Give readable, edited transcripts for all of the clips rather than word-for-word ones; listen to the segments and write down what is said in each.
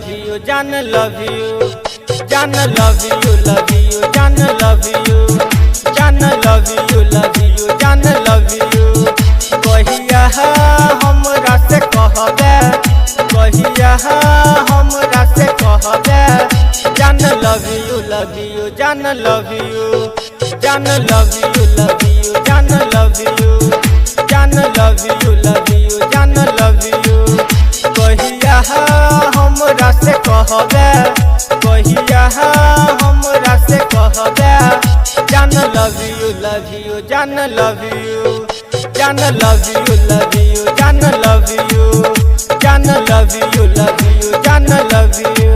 love you, जान love you, जान love you, love you, जान love you, जान love you, love you, जान love you। कहिया हमरा से कहबे, कहिया हमरा से कहबे, जान love you, love you, जान love you, जान love you, love you, जान love you, जान love you, love you, जान love you। कहिया हमरा से कहबे, कहिया हमरा से कहबे, जान love you, love you, जान love you, जान love you, love you, जान love you, जान love you, love you, जान love you।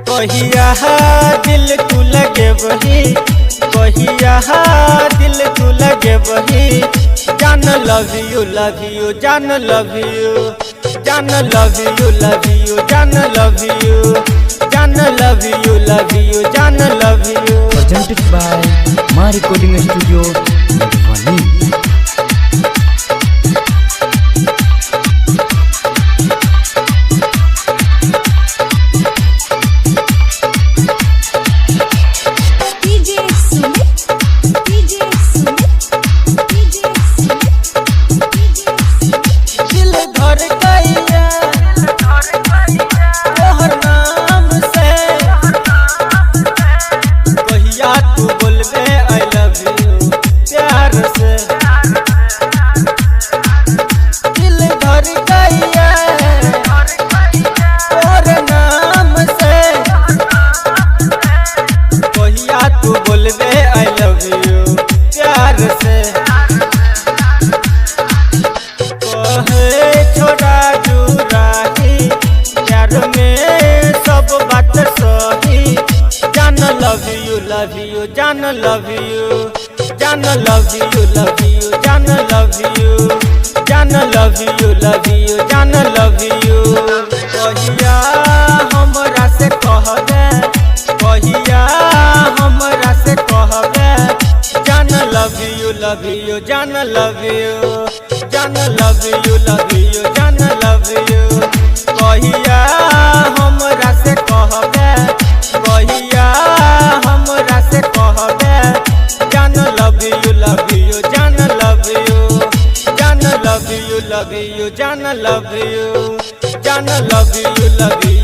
कहिया दिल तू लगे वही, कहिया दिल तू लगे वही, जान love you, love you, जान love you, जान love you, love you, जान love you, जान love you, love you, जान love you। Presented by Ma Recording Studio, Madhubani। Love you, जान love you, जान love you, love you, जान love you, जान love you, love you, जान love you। कहिया हमरा से कहबे, कहिया हमरा से कहबे, जान love you, love you, जान love you, जान love you, love you, जान love you। कहिया हमरा से कहबे, कहिया हमरा से कहबे, जान love you, love you, जान love you, जान love you, love you, जान love you, जान love you, love you।